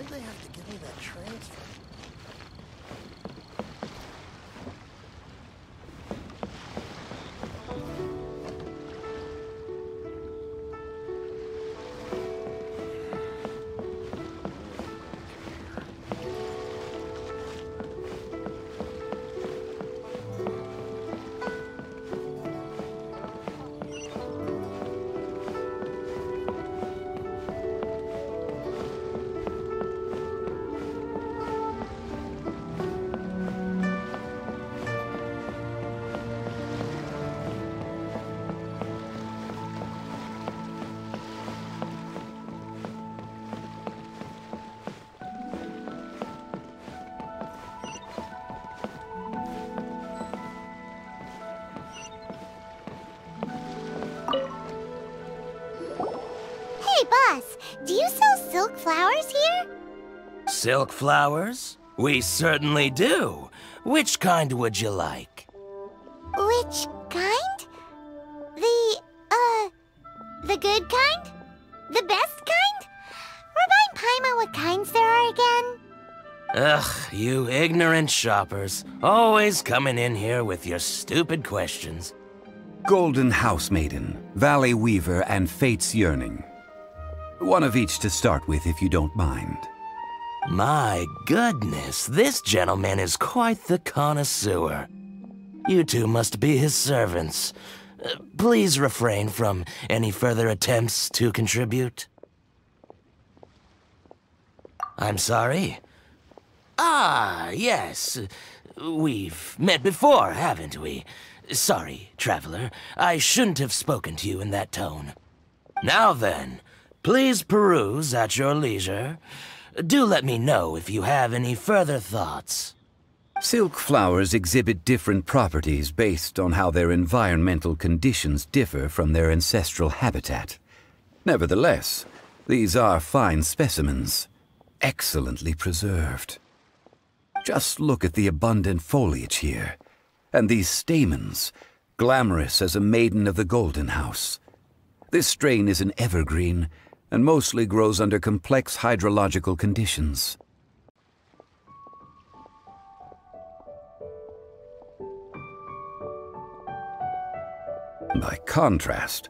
Why'd they have to give me that transfer? Boss, do you sell silk flowers here? Silk flowers? We certainly do. Which kind would you like? Which kind? The good kind? The best kind? Remind Paimon what kinds there are again. Ugh, you ignorant shoppers. Always coming in here with your stupid questions. Golden Housemaiden, Valley Weaver, and Fate's Yearning. One of each to start with, if you don't mind. My goodness, this gentleman is quite the connoisseur. You two must be his servants. Please refrain from any further attempts to contribute. I'm sorry? Ah, yes. We've met before, haven't we? Sorry, Traveler. I shouldn't have spoken to you in that tone. Now then, please peruse at your leisure. Do let me know if you have any further thoughts. Silk flowers exhibit different properties based on how their environmental conditions differ from their ancestral habitat. Nevertheless, these are fine specimens, excellently preserved. Just look at the abundant foliage here, and these stamens, glamorous as a maiden of the Golden House. This strain is an evergreen, and mostly grows under complex hydrological conditions. By contrast,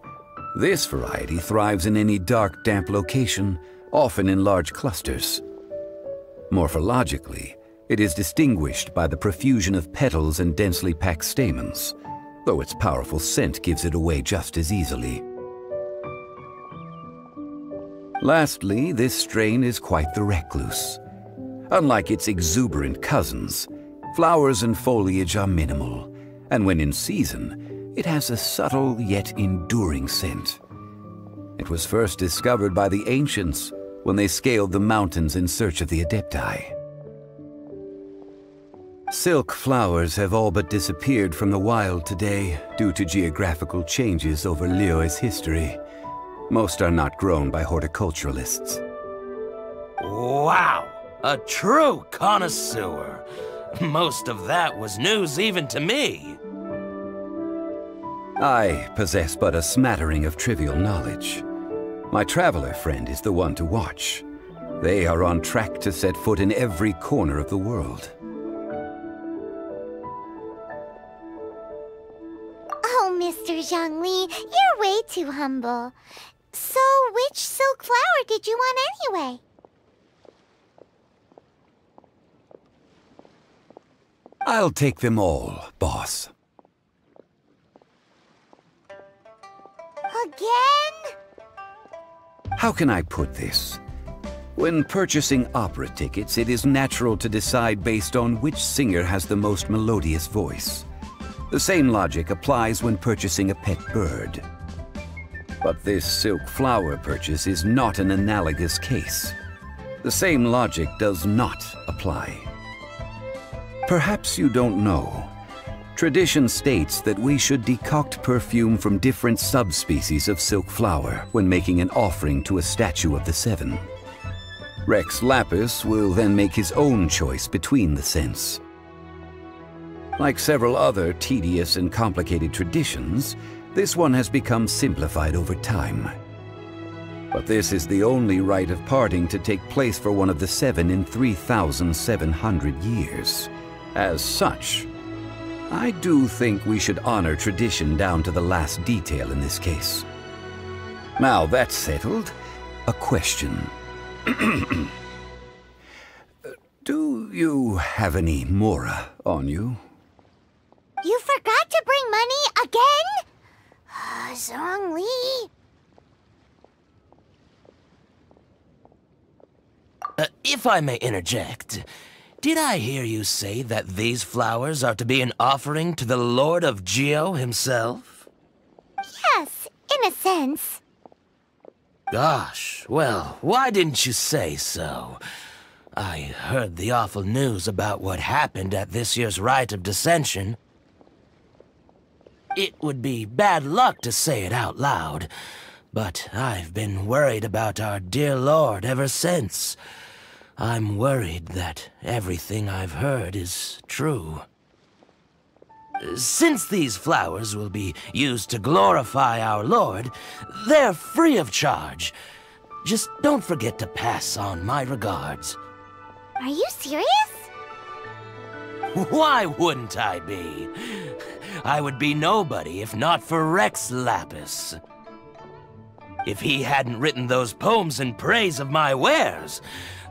this variety thrives in any dark, damp location, often in large clusters. Morphologically, it is distinguished by the profusion of petals and densely packed stamens, though its powerful scent gives it away just as easily. Lastly, this strain is quite the recluse. Unlike its exuberant cousins, flowers and foliage are minimal, and when in season, it has a subtle yet enduring scent. It was first discovered by the ancients when they scaled the mountains in search of the Adepti. Silk flowers have all but disappeared from the wild today due to geographical changes over Liyue's history. Most are not grown by horticulturalists. Wow! A true connoisseur! Most of that was news even to me. I possess but a smattering of trivial knowledge. My traveler friend is the one to watch. They are on track to set foot in every corner of the world. Oh, Mr. Zhongli, you're way too humble. So, which silk flower did you want anyway? I'll take them all, boss. Again? How can I put this? When purchasing opera tickets, it is natural to decide based on which singer has the most melodious voice. The same logic applies when purchasing a pet bird. But this silk flower purchase is not an analogous case. The same logic does not apply. Perhaps you don't know. Tradition states that we should decoct perfume from different subspecies of silk flower when making an offering to a statue of the Seven. Rex Lapis will then make his own choice between the scents. Like several other tedious and complicated traditions, this one has become simplified over time. But this is the only rite of parting to take place for one of the 7 in 3,700 years. As such, I do think we should honor tradition down to the last detail in this case. Now that's settled, a question. Do you have any mora on you? You forgot to bring money again? Zhongli. If I may interject, did I hear you say that these flowers are to be an offering to the Lord of Geo himself? Yes, in a sense. Gosh, well, why didn't you say so? I heard the awful news about what happened at this year's Rite of Descension. It would be bad luck to say it out loud, but I've been worried about our dear Lord ever since. I'm worried that everything I've heard is true. Since these flowers will be used to glorify our Lord, they're free of charge. Just don't forget to pass on my regards. Are you serious? Why wouldn't I be? I would be nobody if not for Rex Lapis. If he hadn't written those poems in praise of my wares,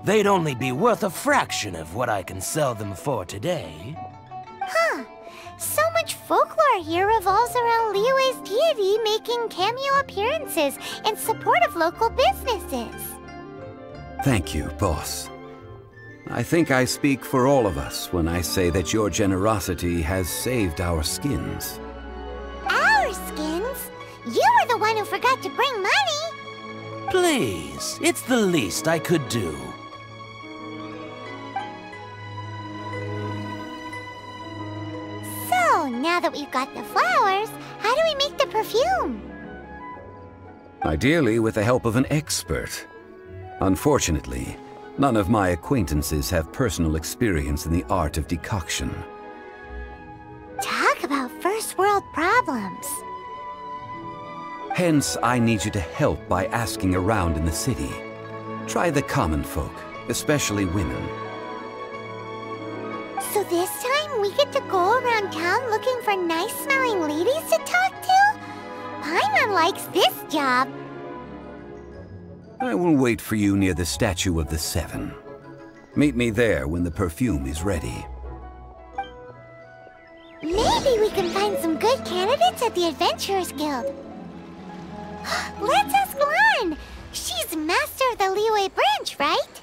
they'd only be worth a fraction of what I can sell them for today. Huh. So much folklore here revolves around Liyue's deity making cameo appearances in support of local businesses. Thank you, boss. I think I speak for all of us when I say that your generosity has saved our skins. Our skins? You were the one who forgot to bring money! Please, it's the least I could do. So, now that we've got the flowers, how do we make the perfume? Ideally with the help of an expert. Unfortunately, none of my acquaintances have personal experience in the art of decoction. Talk about first world problems. Hence, I need you to help by asking around in the city. Try the common folk, especially women. So this time we get to go around town looking for nice-smelling ladies to talk to? Paimon likes this job. I will wait for you near the Statue of the Seven. Meet me there when the perfume is ready. Maybe we can find some good candidates at the Adventurers Guild. Let's ask Lan! She's master of the Liyue branch, right?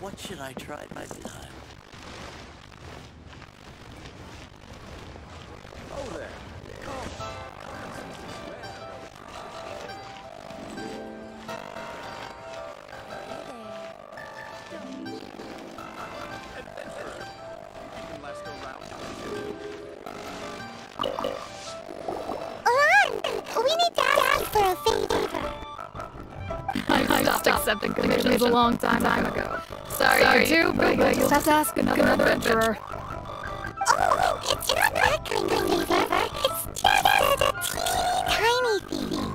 What should I try this time? Oh there. We need to ask for a favor. I stopped accepting commissions a long time ago. Sorry you too, but you'll have to ask another adventurer. Oh, it's not that kind of favor. It's just a teeny tiny thing.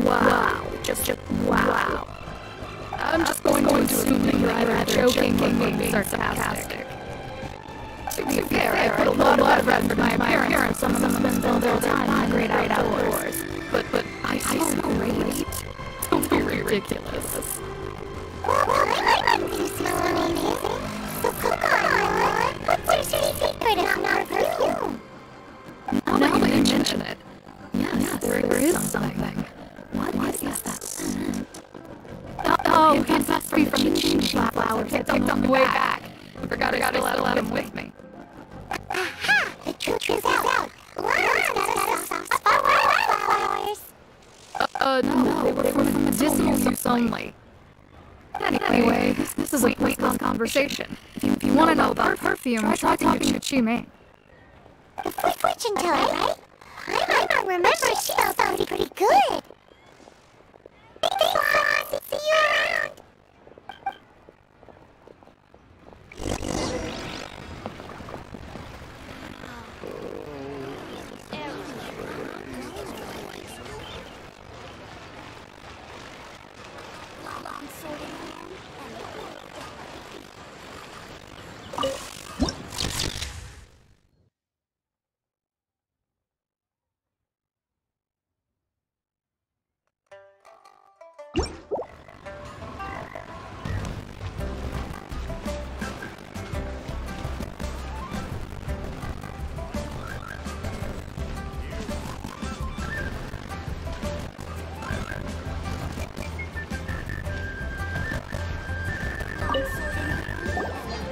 Wow, just wow. I'm just going to assume that you're either joking or being sarcastic. To be fair, I put a lot of effort into my appearance. Some of them spend all their time in the great outdoors. But I so great. Don't be ridiculous. I didn't do smell anything. So come on, what's your secret if not perfume? from the chin flower pits on the way back. Forgot to still have him with me. Aha! The truth is out. Lion's got a soft spot for wildflowers. No, they were for medicinal use only. Anyway, this is a pointless conversation. If you want to know about perfume, try talking to Chime. The fortune teller, right? I don't remember. She sounds pretty good. Thanks, see you around.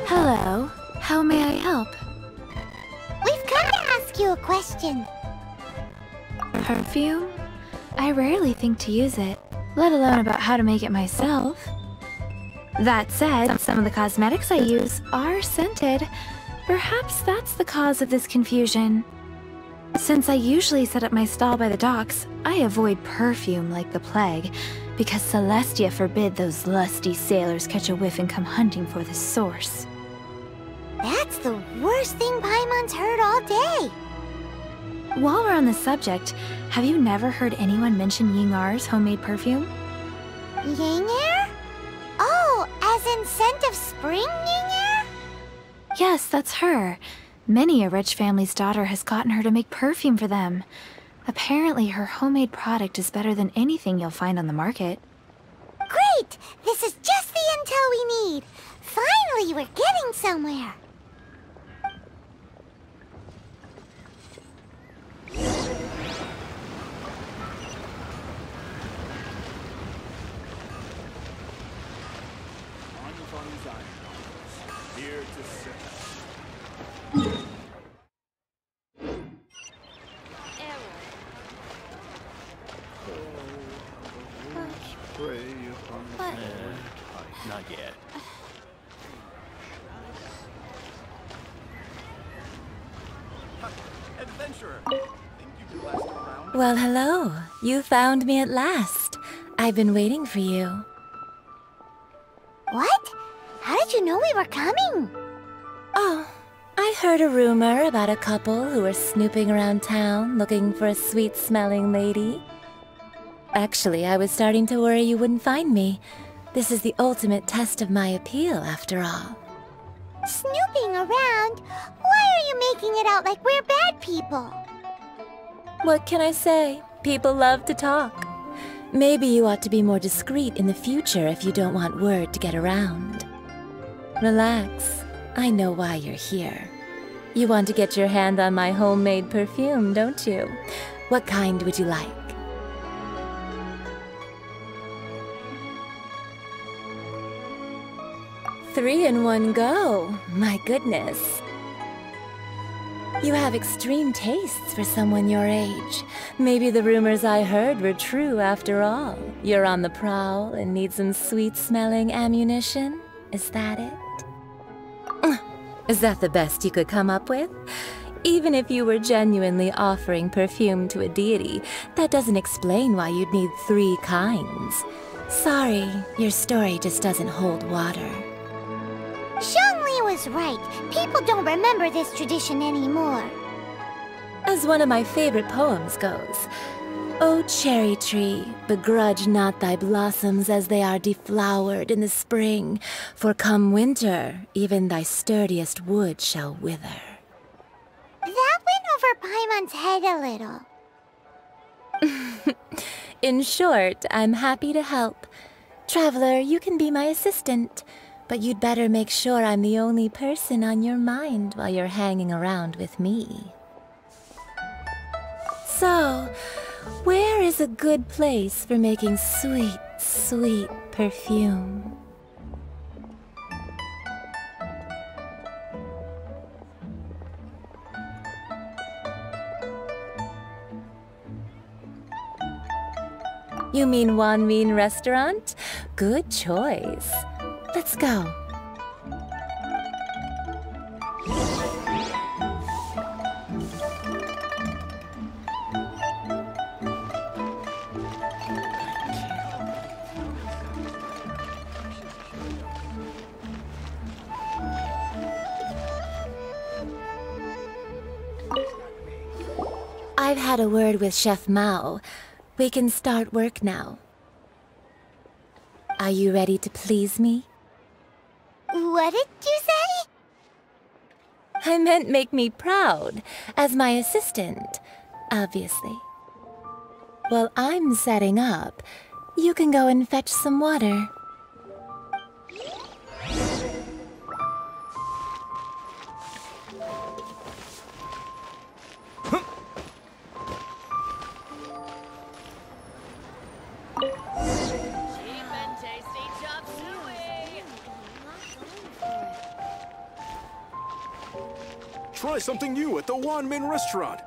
Hello, how may I help? We've come to ask you a question. Perfume? I rarely think to use it, let alone about how to make it myself. That said, some of the cosmetics I use are scented. Perhaps that's the cause of this confusion. Since I usually set up my stall by the docks, I avoid perfume like the plague, because Celestia forbid those lusty sailors catch a whiff and come hunting for the source. That's the worst thing Paimon's heard all day. While we're on the subject, have you never heard anyone mention Yingar's homemade perfume? Yingar? Oh, as in scent of spring Yingar? Yes, that's her. Many a rich family's daughter has gotten her to make perfume for them. Apparently, her homemade product is better than anything you'll find on the market. Great! This is just the intel we need. Finally, we're getting somewhere. Not yet. Adventurer! Think you can last around? Well, hello. You found me at last. I've been waiting for you. What? How did you know we were coming? Oh, I heard a rumor about a couple who were snooping around town looking for a sweet-smelling lady. Actually, I was starting to worry you wouldn't find me. This is the ultimate test of my appeal, after all. Snooping around? Why are you making it out like we're bad people? What can I say? People love to talk. Maybe you ought to be more discreet in the future if you don't want word to get around. Relax. I know why you're here. You want to get your hand on my homemade perfume, don't you? What kind would you like? Three in one go. My goodness. You have extreme tastes for someone your age. Maybe the rumors I heard were true after all. You're on the prowl and need some sweet-smelling ammunition? Is that it? Is that the best you could come up with? Even if you were genuinely offering perfume to a deity, that doesn't explain why you'd need 3 kinds. Sorry, your story just doesn't hold water. Zhongli was right. People don't remember this tradition anymore. As one of my favorite poems goes, O cherry tree, begrudge not thy blossoms as they are deflowered in the spring, for come winter, even thy sturdiest wood shall wither. That went over Paimon's head a little. In short, I'm happy to help. Traveler, you can be my assistant. But you'd better make sure I'm the only person on your mind while you're hanging around with me. So, where is a good place for making sweet, sweet perfume? You mean Wanmin Restaurant? Good choice. Let's go. I've had a word with Chef Mao. We can start work now. Are you ready to please me? What did you say? I meant make me proud, as my assistant, obviously. While I'm setting up, you can go and fetch some water. Try something new at the Wanmin Restaurant.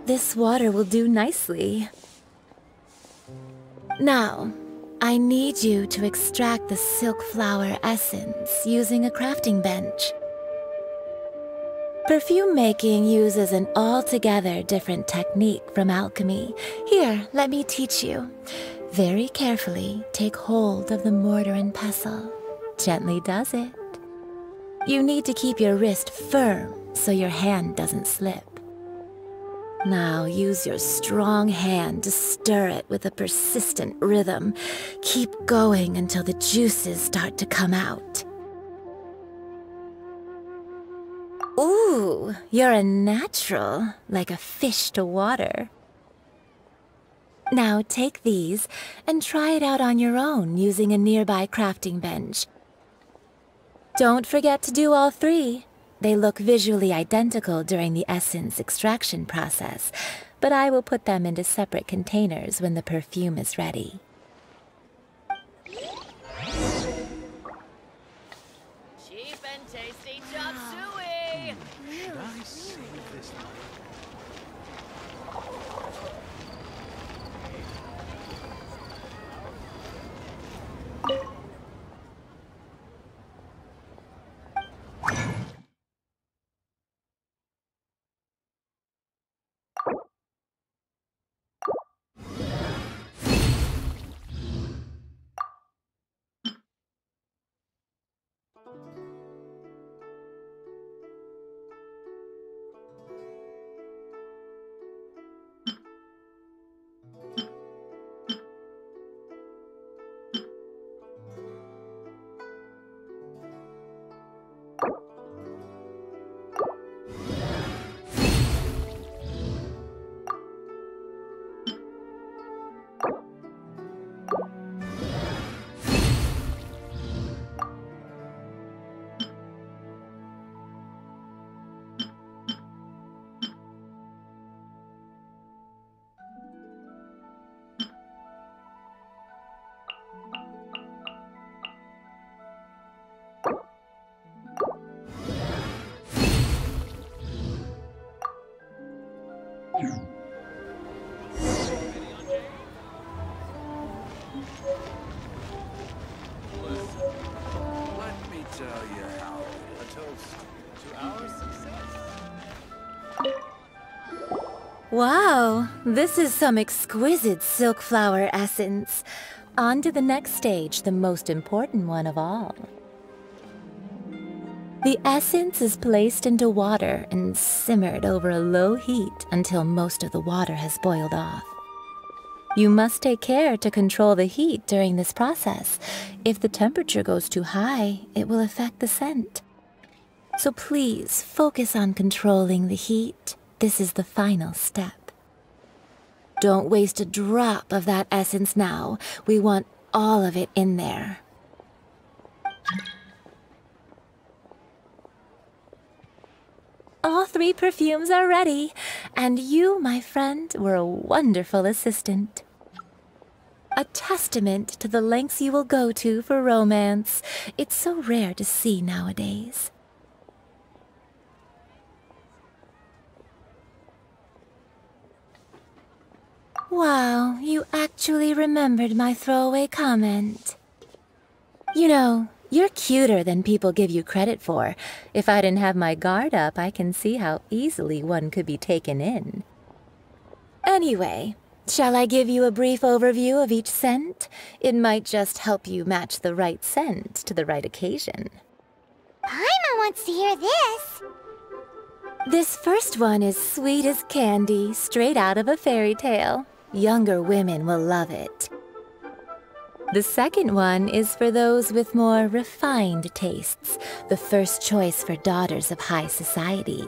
This water will do nicely. Now, I need you to extract the silk flower essence using a crafting bench. Perfume making uses an altogether different technique from alchemy. Here, let me teach you. Very carefully, take hold of the mortar and pestle. Gently does it. You need to keep your wrist firm so your hand doesn't slip. Now use your strong hand to stir it with a persistent rhythm. Keep going until the juices start to come out. Ooh, you're a natural, like a fish to water. Now take these and try it out on your own using a nearby crafting bench. Don't forget to do all three. They look visually identical during the essence extraction process, but I will put them into separate containers when the perfume is ready. Cheap and tasty chop suey! Should I save this money? Let me tell you how. A toast to our success. Wow, this is some exquisite silk flower essence. On to the next stage, the most important one of all. The essence is placed into water and simmered over a low heat until most of the water has boiled off. You must take care to control the heat during this process. If the temperature goes too high, it will affect the scent. So please focus on controlling the heat. This is the final step. Don't waste a drop of that essence now. We want all of it in there. All three perfumes are ready, and you, my friend, were a wonderful assistant. A testament to the lengths you will go to for romance. It's so rare to see nowadays. Wow, you actually remembered my throwaway comment. You know, you're cuter than people give you credit for. If I didn't have my guard up, I can see how easily one could be taken in. Anyway, shall I give you a brief overview of each scent? It might just help you match the right scent to the right occasion. Paimon wants to hear this. This first one is sweet as candy, straight out of a fairy tale. Younger women will love it. The second one is for those with more refined tastes, the first choice for daughters of high society.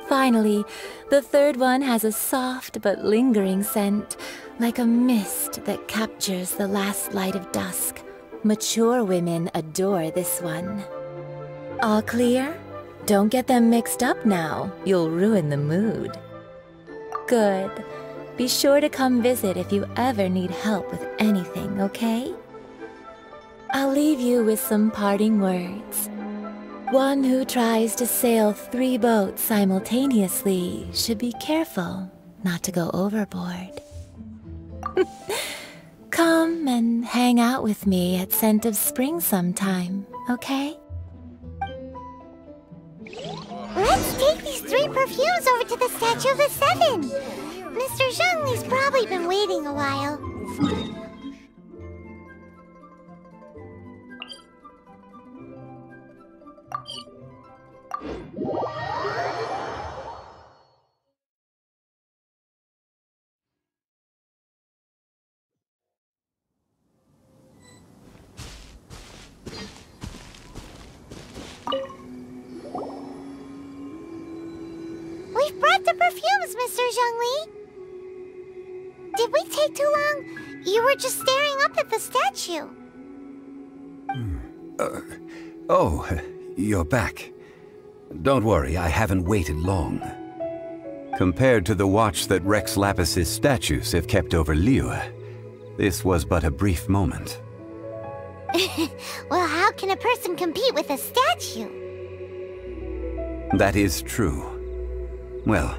Finally, the third one has a soft but lingering scent, like a mist that captures the last light of dusk. Mature women adore this one. All clear? Don't get them mixed up now. You'll ruin the mood. Good. Be sure to come visit if you ever need help with anything, okay? I'll leave you with some parting words. One who tries to sail 3 boats simultaneously should be careful not to go overboard. Come and hang out with me at Scent of Spring sometime, okay? Let's take these 3 perfumes over to the Statue of the Seven. Mr. Zhongli's probably been waiting a while. We've brought the perfumes, Mr. Zhongli. Did we take too long? You were just staring up at the statue. Oh, you're back. Don't worry, I haven't waited long. Compared to the watch that Rex Lapis's statues have kept over Liyue, this was but a brief moment. Well, how can a person compete with a statue? That is true. Well,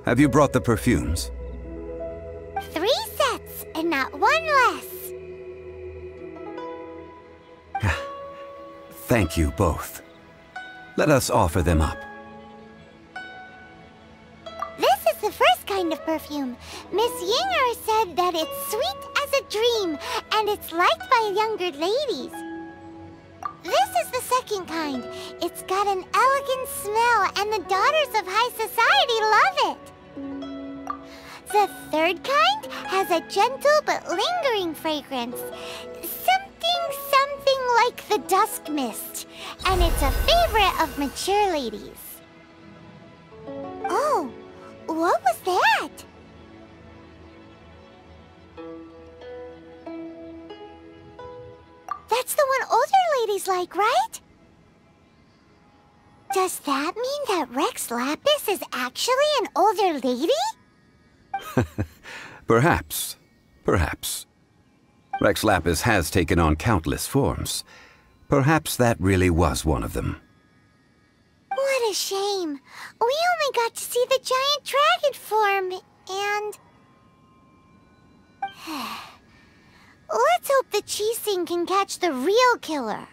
have you brought the perfumes? 3 sets, and not 1 less. Thank you both. Let us offer them up. This is the first kind of perfume. Miss Yinger said that it's sweet as a dream, and it's liked by younger ladies. This is the second kind. It's got an elegant smell, and the daughters of high society love it. The third kind has a gentle but lingering fragrance. Something like the dusk mist. And it's a favorite of mature ladies. Oh, what was that? That's the one older ladies like, right? Does that mean that Rex Lapis is actually an older lady? Perhaps. Perhaps. Rex Lapis has taken on countless forms. Perhaps that really was one of them. What a shame. We only got to see the giant dragon form, and... Let's hope the Qixing can catch the real killer.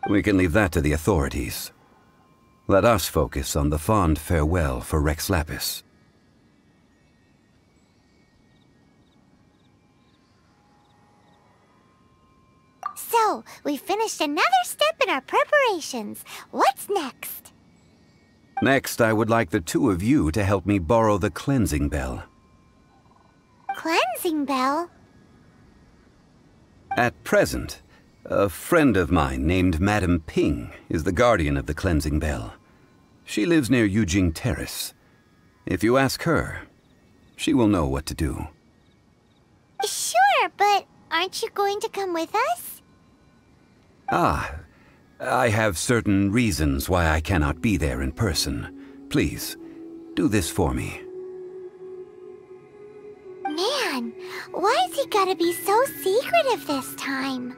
We can leave that to the authorities. Let us focus on the fond farewell for Rex Lapis. So, we finished another step in our preparations. What's next? Next, I would like the 2 of you to help me borrow the cleansing bell. Cleansing bell? At present, a friend of mine named Madame Ping is the guardian of the cleansing bell. She lives near Yujing Terrace. If you ask her, she will know what to do. Sure, but aren't you going to come with us? Ah, I have certain reasons why I cannot be there in person. Please, do this for me. Man, why's he gotta be so secretive this time?